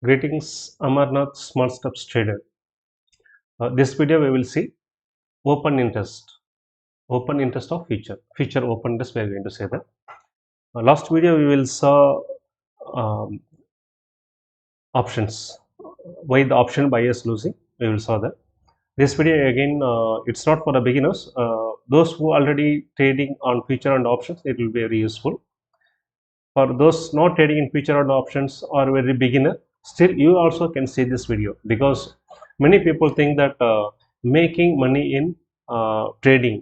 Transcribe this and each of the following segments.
Greetings, Amarnath Small Steps Trader. This video we will see open interest of future open interest. We are going to say that. Last video we will saw um, options. Why the option buyers losing? We will saw that. This video again, it's not for the beginners. Those who already trading on future and options, it will be very useful. For those not trading in future and options or very beginner, still you also can see this video, because many people think that making money in trading,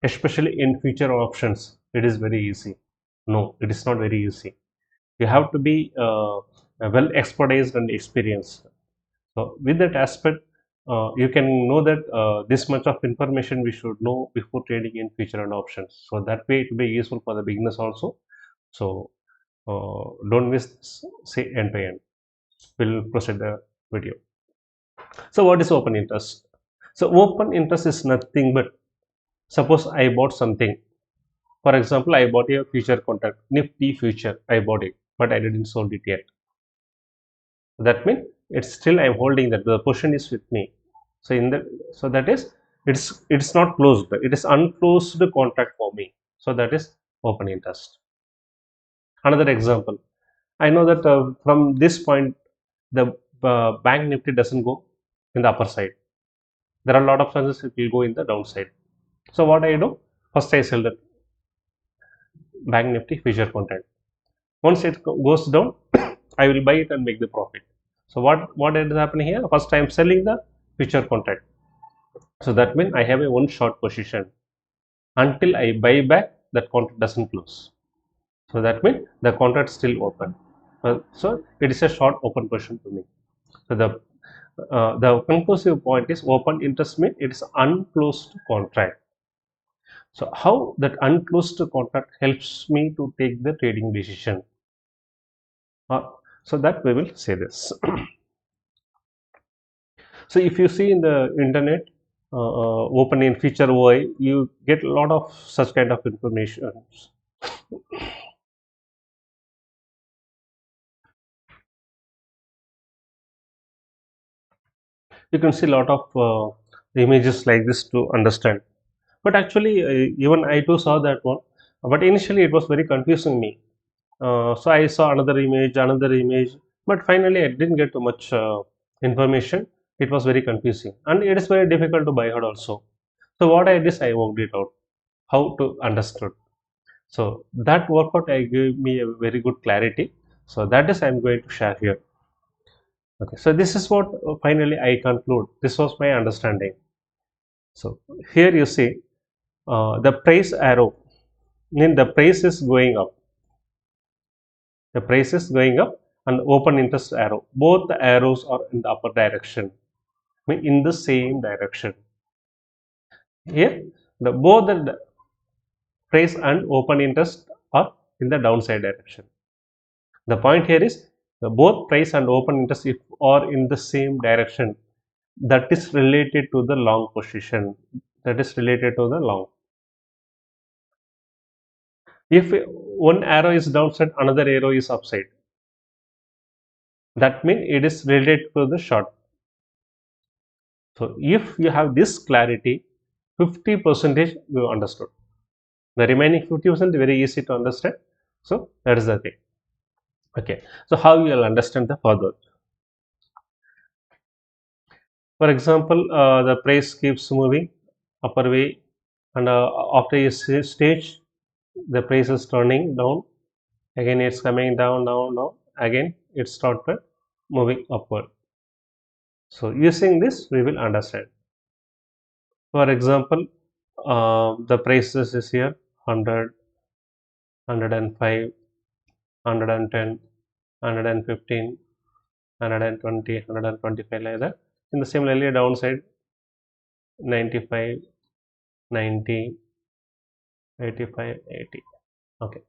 especially in future options, it is very easy. No, it is not very easy. You have to be well expertised and experienced. So with that aspect, you can know that this much of information we should know before trading in future and options, so that way it will be useful for the beginners also. So don't miss this, say end by end. We'll proceed the video. So what is open interest? So open interest is nothing but, suppose I bought something. For example, I bought a future contract, Nifty future. I bought it, but I didn't sold it yet. That means it's still I'm holding that, the position is with me. So in the, so that is, it's not closed. It is unclosed contract for me. So that is open interest. Another example, I know that from this point the bank Nifty doesn't go in the upper side. There are a lot of chances it will go in the downside. So what I do? First I sell the bank Nifty future contract. Once it goes down, I will buy it and make the profit. So what is happening here? First I am selling the future contract. So that means I have a one short position. Until I buy back, that contract doesn't close. So that means the contract still open. So it is a short open position to me. So the conclusive point is open interest means it is unclosed contract. So how that unclosed contract helps me to take the trading decision? So that we will say this. So if you see in the internet, open in futureoi, you get a lot of such kind of information. You can see a lot of images like this to understand. But actually, even I too saw that one. But initially, it was very confusing me. So I saw another image, but finally I didn't get too much information. It was very confusing, and it is very difficult to buy it also. So what I did, I worked it out, how to understood. So that workout I gave me a very good clarity. So that is I'm going to share here. Okay, so this is what finally I conclude. This was my understanding. So here you see the price arrow, mean the price is going up. The price is going up, and open interest arrow. Both the arrows are in the upper direction, mean in the same direction. Here, both the price and open interest are in the downside direction. The point here is both price and open interest, if are in the same direction, that is related to the long position. That is related to the long. If one arrow is downside, another arrow is upside, that means it is related to the short. So if you have this clarity, 50% you understood. The remaining 50% very easy to understand. So that is the thing. Okay. So how you will understand the further? For example, the price keeps moving upper way, and after a stage, the price is turning down. Again, it's coming down, down, down. Again, it started moving upward. So using this, we will understand. For example, the prices is here 100, 105, 110, 115, 120, 125 like that. In the similarly downside 95, 90, 85, 80. Okay.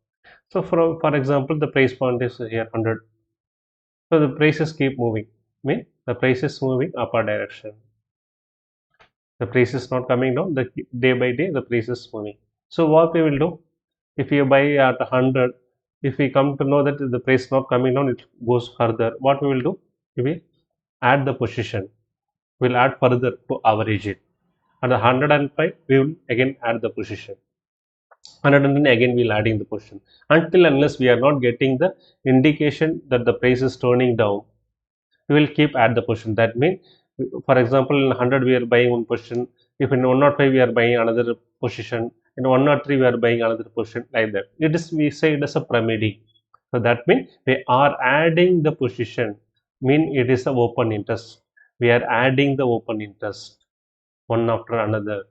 So for example, the price point is here 100. So the prices keep moving. Mean the price is moving upper direction. The price is not coming down. The day by day the price is moving. So what we will do? If you buy at 100, if we come to know that the price is not coming down, it goes further. What we will do? We will add the position. We will add further to average it. And 105, we will again add the position. 110 again we will adding the position. Until unless we are not getting the indication that the price is turning down, we will keep at the position. That means, for example, in 100 we are buying one position. If in 105 we are buying another position, in 103 we are buying another position, like that. It is, we say it is a pyramiding. So that means we are adding the position. Mean it is the open interest. We are adding the open interest one after another.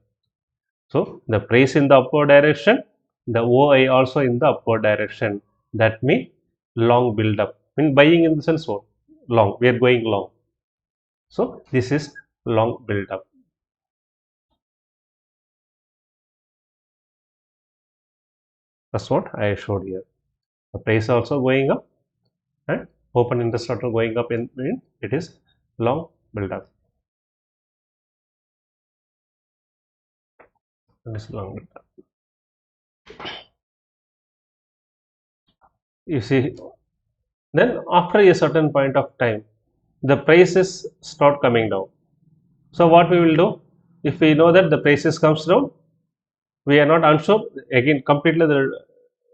So the price in the upward direction, the OI also in the upward direction. That means long build up. Mean buying in the sense what? Long. We are going long. So this is long build up. That's what I showed here. The price also going up and open interest also going up in it is long build up. This long build up. You see, then after a certain point of time, the prices start coming down. So what we will do? If we know that the prices comes down, we are not unsure again completely the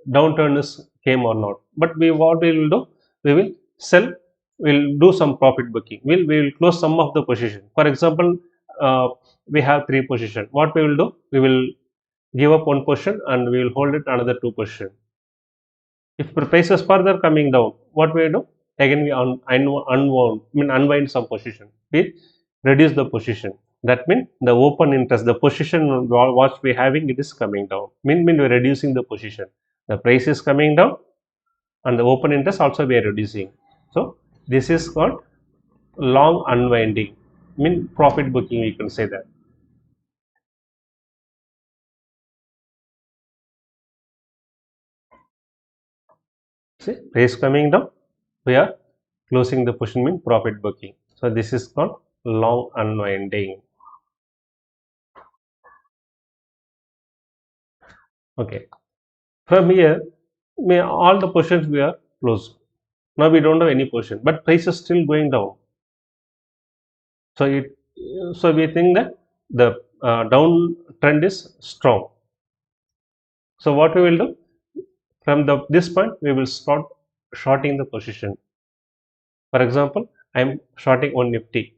downturn is came or not. But what we will do? We will sell. We'll do some profit booking. We will close some of the position. For example, we have 3 position. What we will do? We will give up 1 position and we will hold it another 2 position. If the price is further coming down, what we do? Again we unwind some position. We reduce the position. That means the open interest, the position what we having, it is coming down. Mean we are reducing the position. The price is coming down and the open interest also we are reducing. So this is called long unwinding. Mean profit booking, we can say that. See, price coming down, we are closing the position, mean profit booking. So this is called long unwinding. Okay. From here, all the positions we are closed. Now we don't have any position, but price is still going down. So we think that the down trend is strong. So what we will do? From this point, we will start shorting the position. For example, I am shorting on Nifty.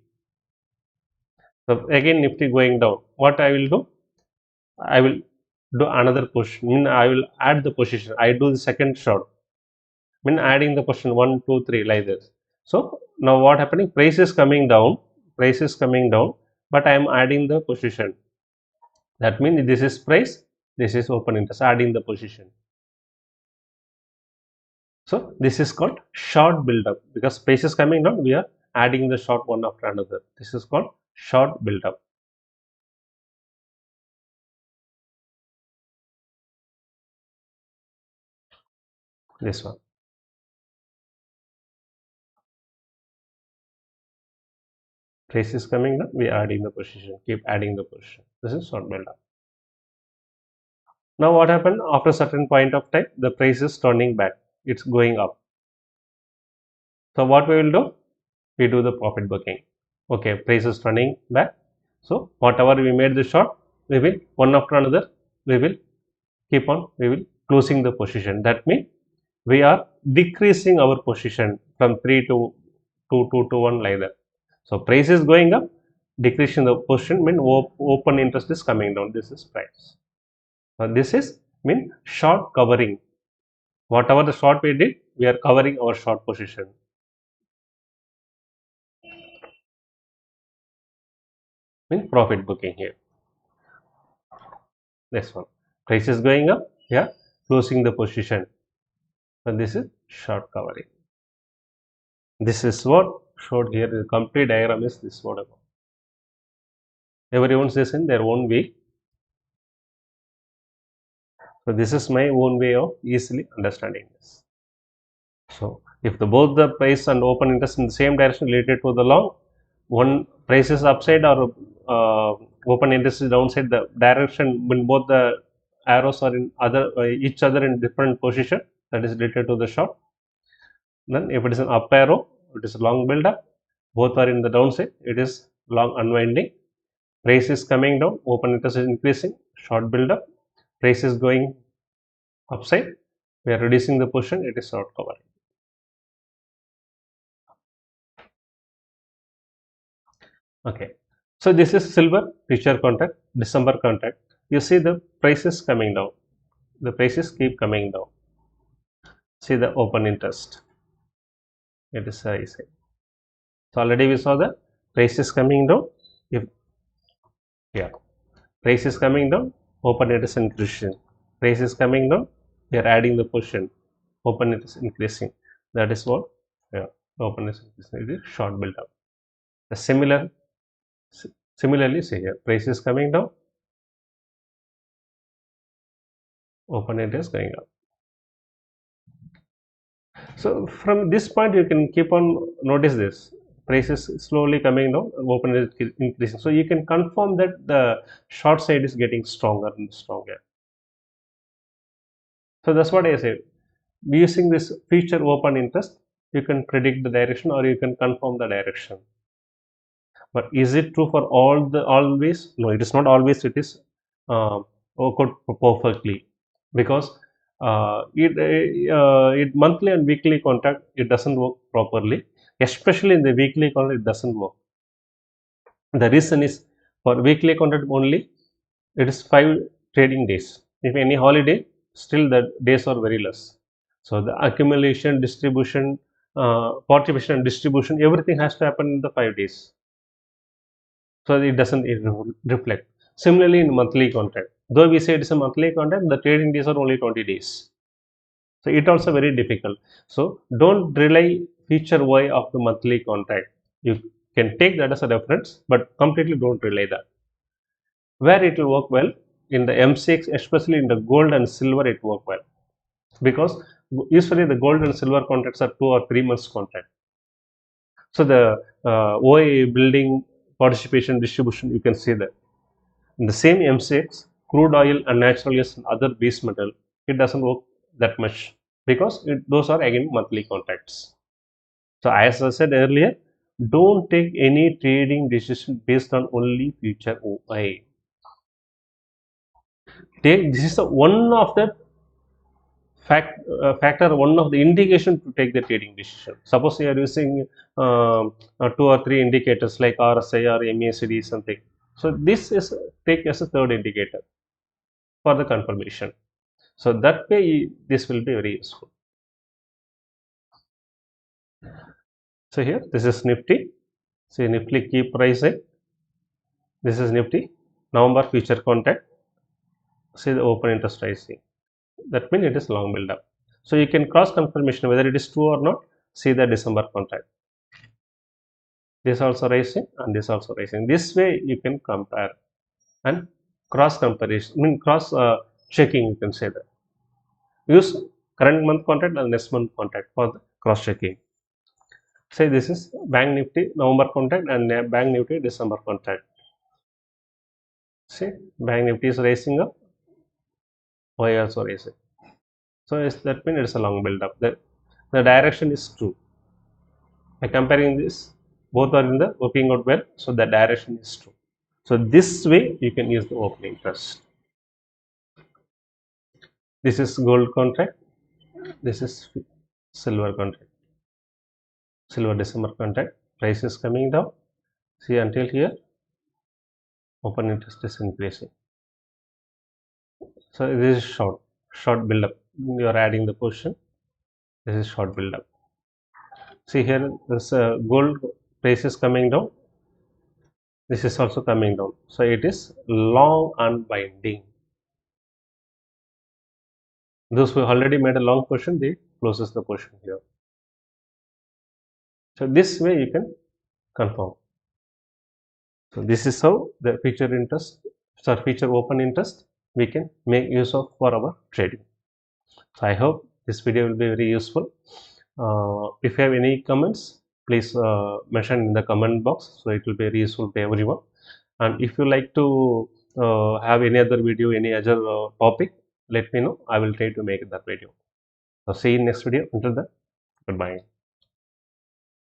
So again Nifty going down. What I will do? I will do another push. I will add the position. I do the second short. Adding the position 1, 2, 3 like this. So now what happening? Price is coming down. Price is coming down, but I am adding the position. That means this is price. This is open interest. Adding the position. So this is called short build up, because price is coming down. We are adding the short one after another. This is called short build up. This one. Price is coming down, we are adding the position, keep adding the position. This is short build up. Now what happened? After a certain point of time, the price is turning back, it's going up. So what we will do? We do the profit booking. Okay, price is turning back. So whatever we made the short, we will one after another, we will keep on, we will closing the position. That means we are decreasing our position from 3 to 2, 2 to 1 like that. So price is going up, decreasing the position mean open interest is coming down. This is price. This is mean short covering. Whatever the short we did, we are covering our short position. Mean profit booking here. This one. Price is going up, we are closing the position. So this is short covering. This is what showed here. The complete diagram is this whatever. Everyone says in their own way. So this is my own way of easily understanding this. So if both the price and open interest in the same direction related to the long, one price is upside or open interest is downside, the direction when both the arrows are in each other in different position, that is related to the short. Then if it is an up arrow, it is a long build up. Both are in the downside, it is long unwinding. Price is coming down, open interest is increasing, short build up. Price is going upside, we are reducing the position, it is short covering. Okay, so this is silver future contract, December contract. You see the prices coming down, the prices keep coming down. See the open interest, it is rising. So already we saw the price is coming down. If yeah, price is coming down, open interest increasing. Price is coming down, we are adding the position. Open interest increasing. That is what open interest increasing. It is short build up. The similarly, see here, price is coming down, open interest going up. So from this point, you can keep on notice this. Price is slowly coming down, open is increasing. So you can confirm that the short side is getting stronger and stronger. So that's what I said. Using this future open interest, you can predict the direction or you can confirm the direction. But is it true for always? No, it is not always. It is work out perfectly, because it monthly and weekly contract, it doesn't work properly. Especially in the weekly contract, it doesn't work. The reason is, for weekly contract only, it is 5 trading days. If any holiday, still the days are very less. So the accumulation, distribution, participation and distribution, everything has to happen in the 5 days. So it doesn't reflect. Similarly, in monthly contract, though we say it is a monthly contract, the trading days are only 20 days. So it also very difficult. So don't rely future Y of the monthly contract. You can take that as a reference, but completely don't rely that. Where it will work well, in the M6, especially in the gold and silver, it work well, because usually the gold and silver contracts are 2 or 3 months contract. So the OI building, participation, distribution, you can see that. In the same M6, crude oil and natural gas and other base metal, it doesn't work that much, because those are again monthly contracts. So as I said earlier, don't take any trading decision based on only future OI. This is one of the factor, one of the indication to take the trading decision. Suppose you are using 2 or 3 indicators like RSI or MACD something. So this is take as a third indicator for the confirmation. So that way this will be very useful. So here this is Nifty. See, Nifty keep rising. This is Nifty November future contract. See the open interest rising. That means it is long build up. So you can cross confirmation whether it is true or not. See the December contract. This also rising and this also rising. This way you can compare and cross comparison. Cross checking. You can say that. Use current month contract and next month contract for the cross checking. Say this is Bank Nifty November contract and Bank Nifty December contract. See, Bank Nifty is rising up. OI also rising. So that means it's a long build up. The direction is true. By comparing this, both are in the working out well, so the direction is true. So this way you can use the open interest. This is gold contract. This is silver contract. Silver December contract. Price is coming down. See, until here, open interest is increasing. So this is short build up. You are adding the position. This is short build up. See here, this gold price is coming down. This is also coming down. So it is long unbinding. Those who already made a long position, they closes the position here. So this way you can confirm. So this is how the future interest, future open interest, we can make use of for our trading. So I hope this video will be very useful. If you have any comments, please mention in the comment box, so it will be very useful to everyone. And if you like to have any other video, any other topic, let me know. I will try to make that video. So see you in next video. Until then, goodbye.